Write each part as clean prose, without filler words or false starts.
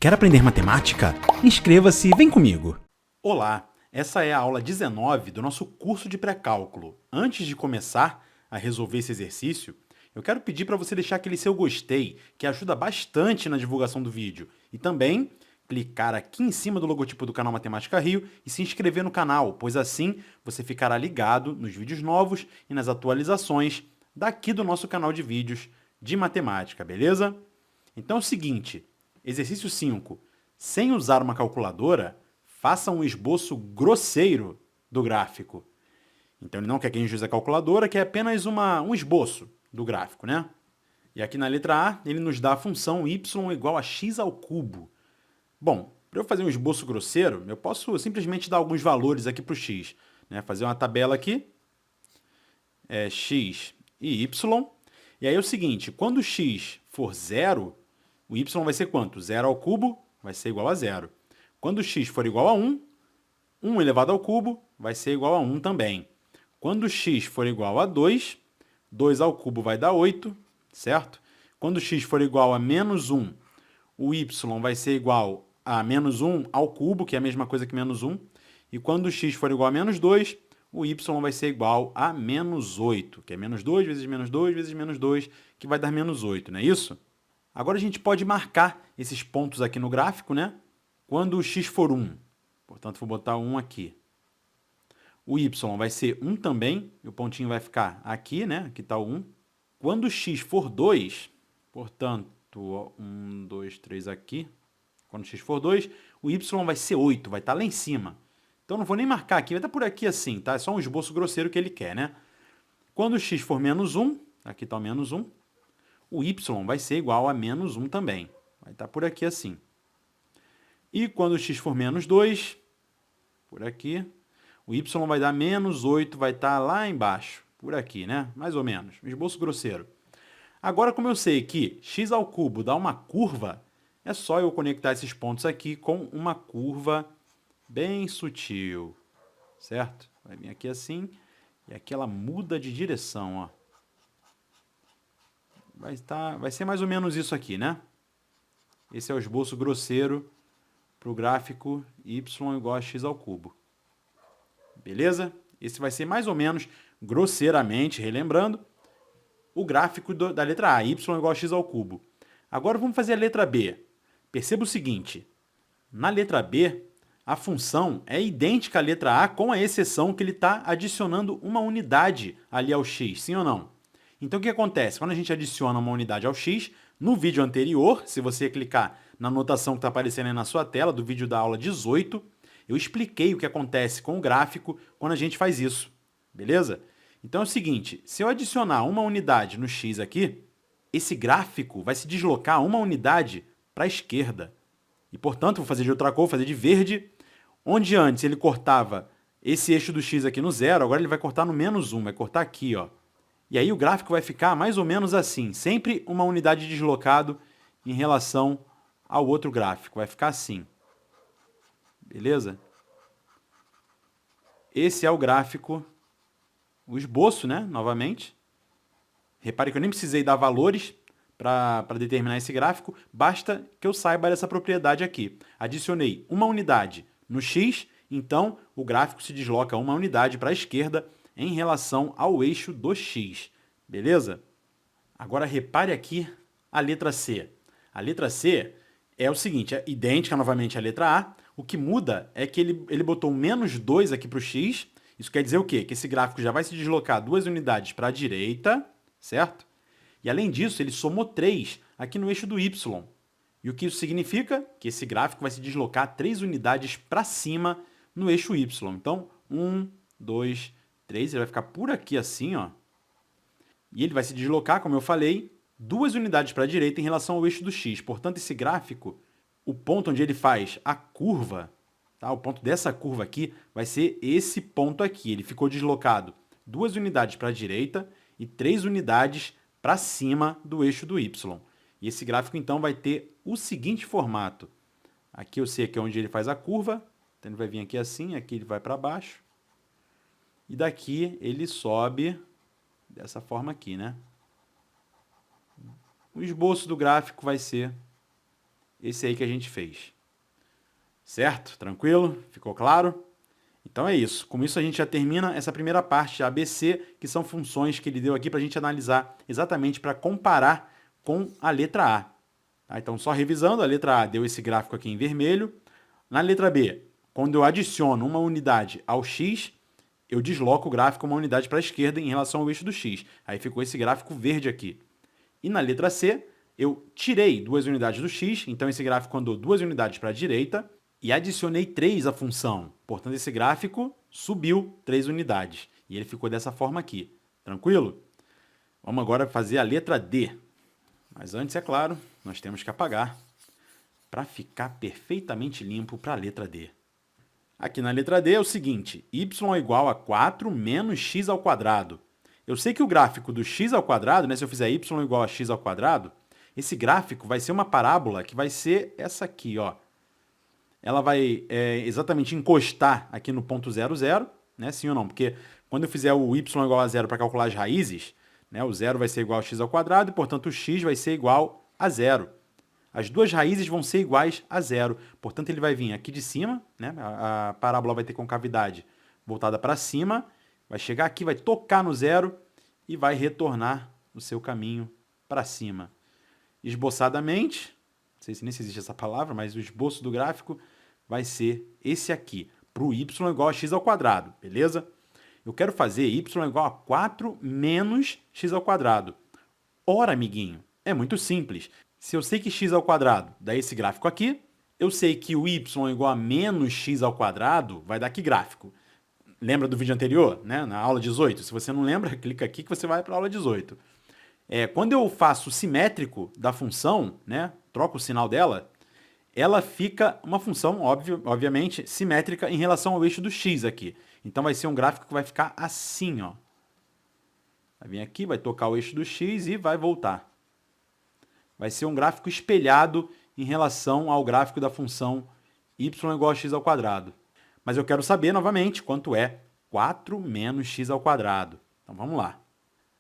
Quer aprender matemática? Inscreva-se e vem comigo! Olá, essa é a aula 19 do nosso curso de pré-cálculo. Antes de começar a resolver esse exercício, eu quero pedir para você deixar aquele seu gostei, que ajuda bastante na divulgação do vídeo, e também clicar aqui em cima do logotipo do canal Matemática Rio e se inscrever no canal, pois assim você ficará ligado nos vídeos novos e nas atualizações daqui do nosso canal de vídeos de matemática, beleza? Então é o seguinte, exercício 5. Sem usar uma calculadora, faça um esboço grosseiro do gráfico. Então ele não quer que a gente use a calculadora, quer apenas um esboço do gráfico, né? E aqui na letra A, ele nos dá a função y igual a x ao cubo. Bom, para eu fazer um esboço grosseiro, eu posso simplesmente dar alguns valores aqui para o x. Né? Fazer uma tabela aqui, x e y. E aí é o seguinte, quando o x for zero, o y vai ser quanto? 0 ao cubo vai ser igual a 0. Quando o x for igual a 1, 1 elevado ao cubo vai ser igual a 1 também. Quando o x for igual a 2, 2 ao cubo vai dar 8, certo? Quando o x for igual a menos 1, o y vai ser igual a menos 1 ao cubo, que é a mesma coisa que menos 1. E quando o x for igual a menos 2, o y vai ser igual a menos 8, que é menos 2 vezes menos 2 vezes menos 2, que vai dar menos 8, não é isso? Agora a gente pode marcar esses pontos aqui no gráfico, né? Quando o x for 1, portanto vou botar 1 aqui. O y vai ser 1 também, e o pontinho vai ficar aqui, né? Aqui está o 1. Quando o x for 2, portanto, 1, 2, 3 aqui. Quando o x for 2, o y vai ser 8, vai estar lá em cima. Então não vou nem marcar aqui, vai estar por aqui assim, tá? É só um esboço grosseiro que ele quer, né? Quando o x for menos 1, aqui está o menos 1, o y vai ser igual a menos 1 também. Vai estar por aqui assim. E quando o x for menos 2, por aqui, o y vai dar menos 8, vai estar lá embaixo, por aqui, né? Mais ou menos, um esboço grosseiro. Agora, como eu sei que x ao cubo dá uma curva, é só eu conectar esses pontos aqui com uma curva bem sutil, certo? Vai vir aqui assim, e aqui ela muda de direção, ó. Vai ser mais ou menos isso aqui, né? Esse é o esboço grosseiro para o gráfico y igual a x ao cubo. Beleza? Esse vai ser mais ou menos, grosseiramente, relembrando, o gráfico da letra A, y igual a x ao cubo. Agora vamos fazer a letra B. Perceba o seguinte, na letra B, a função é idêntica à letra A, com a exceção que ele está adicionando uma unidade ali ao x, sim ou não? Então, o que acontece? Quando a gente adiciona uma unidade ao x, no vídeo anterior, se você clicar na anotação que está aparecendo aí na sua tela, do vídeo da aula 18, eu expliquei o que acontece com o gráfico quando a gente faz isso, beleza? Então é o seguinte, se eu adicionar uma unidade no x aqui, esse gráfico vai se deslocar uma unidade para a esquerda. E, portanto, vou fazer de outra cor, vou fazer de verde, onde antes ele cortava esse eixo do x aqui no zero, agora ele vai cortar no menos 1, vai cortar aqui, ó. E aí o gráfico vai ficar mais ou menos assim, sempre uma unidade deslocado em relação ao outro gráfico, vai ficar assim. Beleza? Esse é o gráfico, o esboço, né? Novamente. Repare que eu nem precisei dar valores para determinar esse gráfico, basta que eu saiba dessa propriedade aqui. Adicionei uma unidade no x, então o gráfico se desloca uma unidade para a esquerda em relação ao eixo do x. Beleza? Agora repare aqui a letra C. A letra C é o seguinte, é idêntica novamente à letra A, o que muda é que ele botou menos 2 aqui para o x, isso quer dizer o quê? Que esse gráfico já vai se deslocar 2 unidades para a direita, certo? E além disso, ele somou 3 aqui no eixo do y. E o que isso significa? Que esse gráfico vai se deslocar 3 unidades para cima no eixo y. Então, 1, 2, 3, ele vai ficar por aqui assim, ó. E ele vai se deslocar, como eu falei, 2 unidades para a direita em relação ao eixo do x. Portanto, esse gráfico, o ponto onde ele faz a curva, tá? O ponto dessa curva aqui vai ser esse ponto aqui. Ele ficou deslocado 2 unidades para a direita e 3 unidades para cima do eixo do y. E esse gráfico, então, vai ter o seguinte formato. Aqui eu sei que é onde ele faz a curva, então ele vai vir aqui assim, aqui ele vai para baixo. E daqui ele sobe dessa forma aqui, né? O esboço do gráfico vai ser esse aí que a gente fez. Certo? Tranquilo? Ficou claro? Então é isso. Com isso a gente já termina essa primeira parte, a ABC, que são funções que ele deu aqui para a gente analisar exatamente para comparar com a letra A. Tá? Então, só revisando, a letra A deu esse gráfico aqui em vermelho. Na letra B, quando eu adiciono uma unidade ao x, eu desloco o gráfico uma unidade para a esquerda em relação ao eixo do x. Aí ficou esse gráfico verde aqui. E na letra C, eu tirei 2 unidades do x, então esse gráfico andou 2 unidades para a direita, e adicionei 3 à função. Portanto, esse gráfico subiu 3 unidades. E ele ficou dessa forma aqui. Tranquilo? Vamos agora fazer a letra D. Mas antes, é claro, nós temos que apagar para ficar perfeitamente limpo para a letra D. Aqui na letra D é o seguinte, y é igual a 4 menos x ao quadrado. Eu sei que o gráfico do x ao quadrado, né, se eu fizer y igual a x ao quadrado, esse gráfico vai ser uma parábola que vai ser essa aqui, ó. Ela vai exatamente encostar aqui no ponto 0, 0, né? Sim ou não? Porque quando eu fizer o y igual a 0 para calcular as raízes, né, o 0 vai ser igual a x ao quadrado e, portanto, o x vai ser igual a 0. As duas raízes vão ser iguais a 0. Portanto, ele vai vir aqui de cima, né? A parábola vai ter concavidade voltada para cima, vai chegar aqui, vai tocar no 0 e vai retornar no seu caminho para cima. Esboçadamente, não sei se nem se existe essa palavra, mas o esboço do gráfico vai ser esse aqui, para o y igual a x ao quadrado, beleza? Eu quero fazer y igual a 4 menos x ao quadrado. Ora, amiguinho, é muito simples. Se eu sei que x ao quadrado dá esse gráfico aqui, eu sei que o y igual a menos x ao quadrado vai dar que gráfico? Lembra do vídeo anterior, né? Na aula 18? Se você não lembra, clica aqui que você vai para a aula 18. Quando eu faço o simétrico da função, né? Troco o sinal dela, ela fica uma função, obviamente, simétrica em relação ao eixo do x aqui. Então vai ser um gráfico que vai ficar assim, ó. Vai vir aqui, vai tocar o eixo do x e vai voltar. Vai ser um gráfico espelhado em relação ao gráfico da função y igual a x ao quadrado. Mas eu quero saber, novamente, quanto é 4 menos x ao quadrado. Então vamos lá.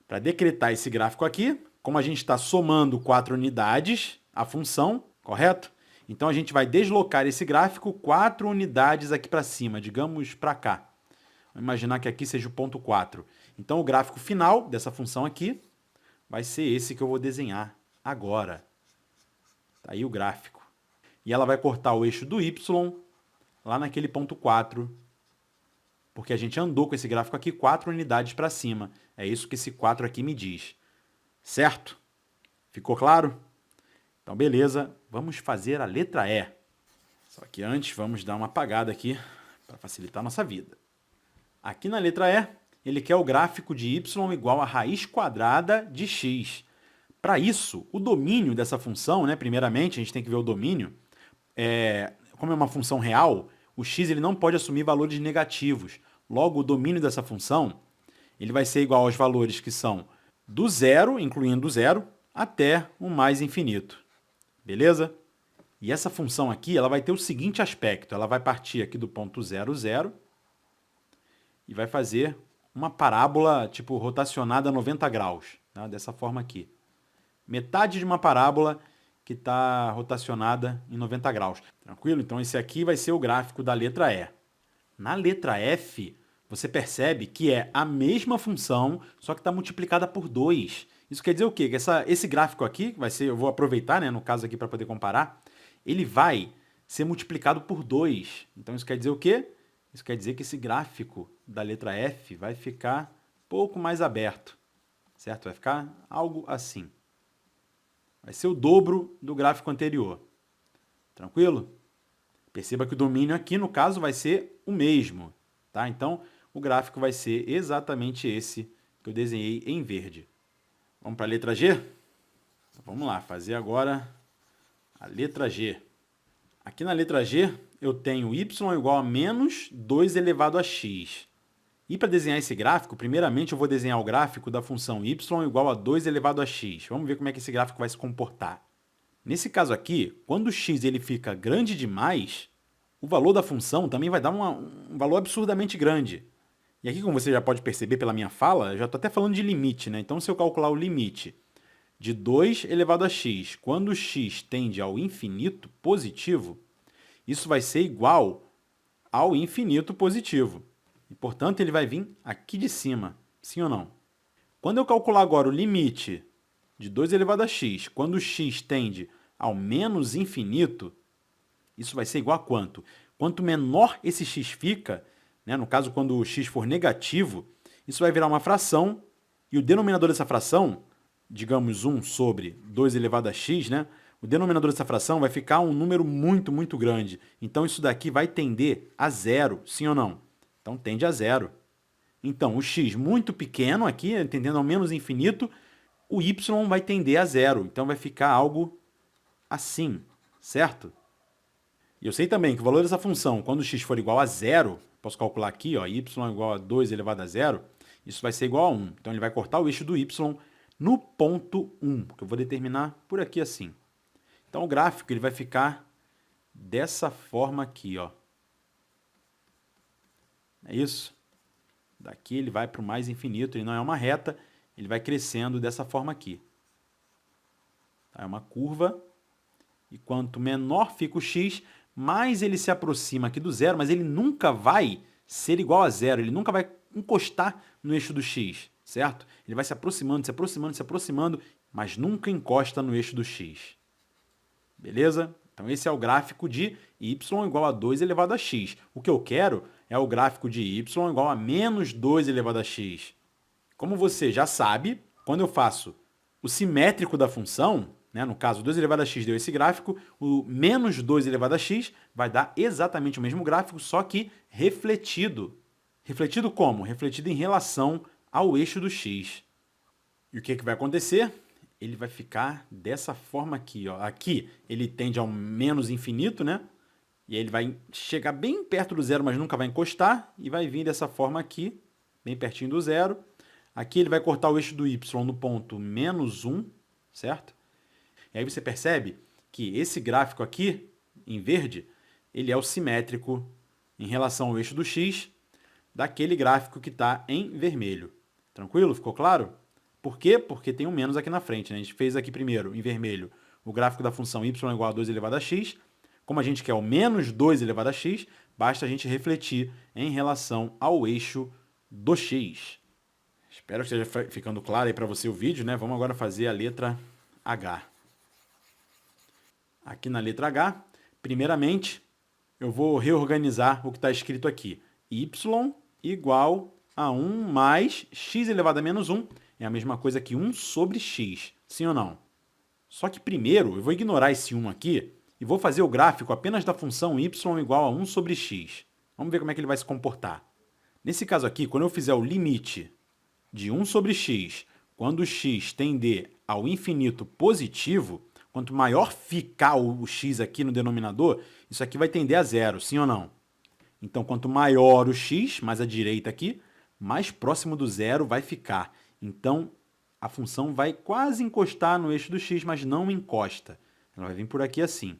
Para decretar esse gráfico aqui, como a gente está somando 4 unidades, a função, correto? Então a gente vai deslocar esse gráfico 4 unidades aqui para cima, digamos para cá. Vamos imaginar que aqui seja o ponto 4. Então o gráfico final dessa função aqui vai ser esse que eu vou desenhar agora. Está aí o gráfico. E ela vai cortar o eixo do y lá naquele ponto 4, porque a gente andou com esse gráfico aqui 4 unidades para cima. É isso que esse 4 aqui me diz. Certo? Ficou claro? Então, beleza. Vamos fazer a letra E. Só que antes, vamos dar uma apagada aqui para facilitar a nossa vida. Aqui na letra E, ele quer o gráfico de y igual a raiz quadrada de x. Para isso, o domínio dessa função, né, primeiramente, a gente tem que ver o domínio. Como é uma função real, o x ele não pode assumir valores negativos. Logo, o domínio dessa função ele vai ser igual aos valores que são do zero, incluindo o zero, até o mais infinito. Beleza? E essa função aqui ela vai ter o seguinte aspecto. Ela vai partir aqui do ponto 0, 0 e vai fazer uma parábola tipo rotacionada a 90 graus. Tá? Dessa forma aqui. Metade de uma parábola que está rotacionada em 90 graus. Tranquilo? Então, esse aqui vai ser o gráfico da letra E. Na letra F, você percebe que é a mesma função, só que está multiplicada por 2. Isso quer dizer o quê? Que esse gráfico aqui, vai ser, eu vou aproveitar, né, no caso aqui para poder comparar, ele vai ser multiplicado por 2. Então, isso quer dizer o quê? Isso quer dizer que esse gráfico da letra F vai ficar um pouco mais aberto. Certo? Vai ficar algo assim. Vai ser o dobro do gráfico anterior. Tranquilo? Perceba que o domínio aqui, no caso, vai ser o mesmo. Tá? Então, o gráfico vai ser exatamente esse que eu desenhei em verde. Vamos para a letra G? Então, vamos lá, fazer agora a letra G. Aqui na letra G, eu tenho y igual a menos 2 elevado a x. E para desenhar esse gráfico, primeiramente eu vou desenhar o gráfico da função y igual a 2 elevado a x. Vamos ver como é que esse gráfico vai se comportar. Nesse caso aqui, quando o x ele fica grande demais, o valor da função também vai dar um valor absurdamente grande. E aqui, como você já pode perceber pela minha fala, eu já estou até falando de limite, né? Então, se eu calcular o limite de 2 elevado a x, quando x tende ao infinito positivo, isso vai ser igual ao infinito positivo. E, portanto, ele vai vir aqui de cima, sim ou não? Quando eu calcular agora o limite de 2 elevado a x, quando x tende ao menos infinito, isso vai ser igual a quanto? Quanto menor esse x fica, né, no caso, quando o x for negativo, isso vai virar uma fração, e o denominador dessa fração, digamos 1 sobre 2 elevado a x, né, o denominador dessa fração vai ficar um número muito, muito grande. Então, isso daqui vai tender a zero, sim ou não? Então, tende a zero. Então, o x muito pequeno aqui, tendendo ao menos infinito, o y vai tender a zero. Então, vai ficar algo assim, certo? E eu sei também que o valor dessa função, quando x for igual a zero, posso calcular aqui, ó, y igual a 2 elevado a zero, isso vai ser igual a 1. Então, ele vai cortar o eixo do y no ponto 1, que eu vou determinar por aqui assim. Então, o gráfico ele vai ficar dessa forma aqui, ó. É isso? Daqui ele vai para o mais infinito, ele não é uma reta, ele vai crescendo dessa forma aqui. É uma curva, e quanto menor fica o x, mais ele se aproxima aqui do zero, mas ele nunca vai ser igual a zero, ele nunca vai encostar no eixo do x, certo? Ele vai se aproximando, se aproximando, se aproximando, mas nunca encosta no eixo do x. Beleza? Então, esse é o gráfico de y igual a 2 elevado a x. O que eu quero é o gráfico de y igual a menos 2 elevado a x. Como você já sabe, quando eu faço o simétrico da função, né, no caso 2 elevado a x deu esse gráfico, o menos 2 elevado a x vai dar exatamente o mesmo gráfico, só que refletido. Refletido como? Refletido em relação ao eixo do x. E o que vai acontecer? Ele vai ficar dessa forma aqui, ó. Aqui ele tende ao menos infinito, né? E aí ele vai chegar bem perto do zero, mas nunca vai encostar, e vai vir dessa forma aqui, bem pertinho do zero. Aqui ele vai cortar o eixo do y no ponto menos 1, certo? E aí você percebe que esse gráfico aqui, em verde, ele é o simétrico em relação ao eixo do x daquele gráfico que está em vermelho. Tranquilo? Ficou claro? Por quê? Porque tem um menos aqui na frente, né? A gente fez aqui primeiro, em vermelho, o gráfico da função y igual a 2 elevado a x. Como a gente quer o menos 2 elevado a x, basta a gente refletir em relação ao eixo do x. Espero que esteja ficando claro aí para você o vídeo, né? Vamos agora fazer a letra H. Aqui na letra H, primeiramente, eu vou reorganizar o que está escrito aqui. Y igual a 1 mais x elevado a menos 1 é a mesma coisa que 1 sobre x, sim ou não? Só que primeiro eu vou ignorar esse 1 aqui e vou fazer o gráfico apenas da função y igual a 1 sobre x. Vamos ver como é que ele vai se comportar. Nesse caso aqui, quando eu fizer o limite de 1 sobre x, quando x tender ao infinito positivo, quanto maior ficar o x aqui no denominador, isso aqui vai tender a zero, sim ou não? Então, quanto maior o x, mais à direita aqui, mais próximo do zero vai ficar. Então, a função vai quase encostar no eixo do x, mas não encosta. Ela vai vir por aqui assim.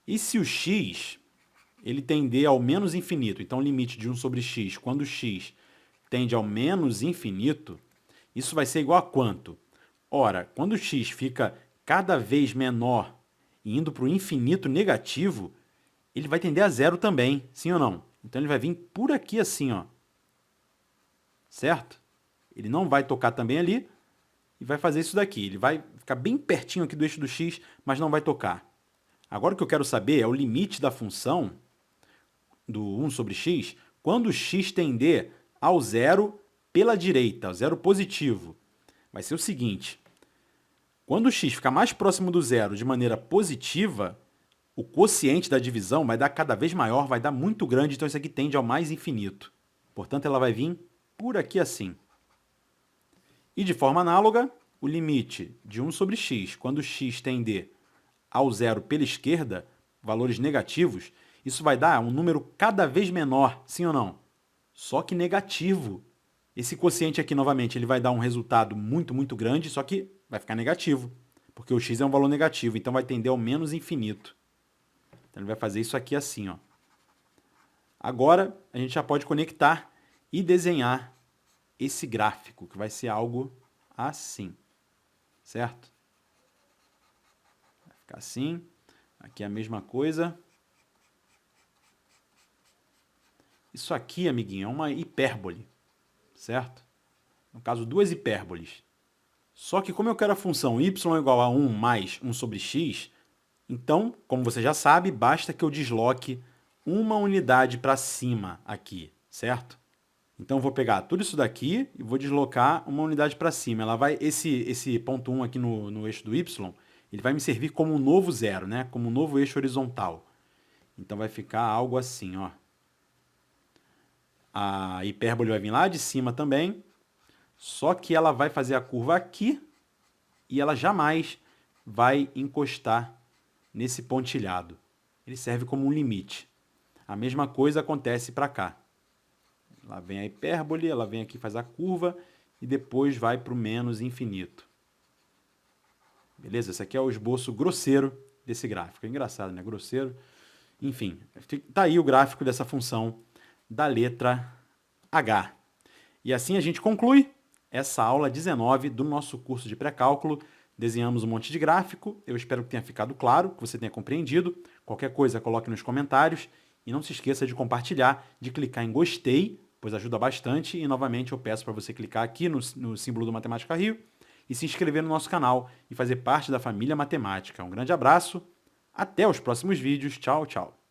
E se o x ele tender ao menos infinito, então o limite de 1 sobre x, quando o x tende ao menos infinito, isso vai ser igual a quanto? Ora, quando o x fica cada vez menor e indo para o infinito negativo, ele vai tender a zero também, sim ou não? Então, ele vai vir por aqui assim, ó. Certo? Ele não vai tocar também ali e vai fazer isso daqui. Ele vai ficar bem pertinho aqui do eixo do x, mas não vai tocar. Agora, o que eu quero saber é o limite da função do 1 sobre x quando x tender ao zero pela direita, ao zero positivo. Vai ser o seguinte: quando o x ficar mais próximo do zero de maneira positiva, o quociente da divisão vai dar cada vez maior, vai dar muito grande, então isso aqui tende ao mais infinito. Portanto, ela vai vir por aqui assim. E de forma análoga, o limite de 1 sobre x, quando x tender ao zero pela esquerda, valores negativos, isso vai dar um número cada vez menor, sim ou não? Só que negativo. Esse quociente aqui, novamente, ele vai dar um resultado muito, muito grande, só que vai ficar negativo, porque o x é um valor negativo, então vai tender ao menos infinito. Então, ele vai fazer isso aqui assim, ó. Agora, a gente já pode conectar e desenhar esse gráfico, que vai ser algo assim, certo? ficar assim. Aqui é a mesma coisa. Isso aqui, amiguinho, é uma hipérbole, certo? No caso, duas hipérboles. Só que como eu quero a função y igual a 1 mais 1 sobre x, então, como você já sabe, basta que eu desloque uma unidade para cima aqui, certo? Então, eu vou pegar tudo isso daqui e vou deslocar uma unidade para cima. Ela vai, esse ponto 1 aqui no eixo do y, ele vai me servir como um novo zero, né? Como um novo eixo horizontal. Então, vai ficar algo assim, ó. A hipérbole vai vir lá de cima também, só que ela vai fazer a curva aqui e ela jamais vai encostar nesse pontilhado. Ele serve como um limite. A mesma coisa acontece para cá. Lá vem a hipérbole, ela vem aqui, faz a curva e depois vai para o menos infinito. Beleza? Esse aqui é o esboço grosseiro desse gráfico. É engraçado, né? Grosseiro. Enfim, tá aí o gráfico dessa função da letra H. E assim a gente conclui essa aula 19 do nosso curso de pré-cálculo. Desenhamos um monte de gráfico. Eu espero que tenha ficado claro, que você tenha compreendido. Qualquer coisa, coloque nos comentários. E não se esqueça de compartilhar, de clicar em gostei, pois ajuda bastante. E novamente eu peço para você clicar aqui no símbolo do Matemática Rio e se inscrever no nosso canal e fazer parte da família matemática. Um grande abraço, até os próximos vídeos. Tchau, tchau.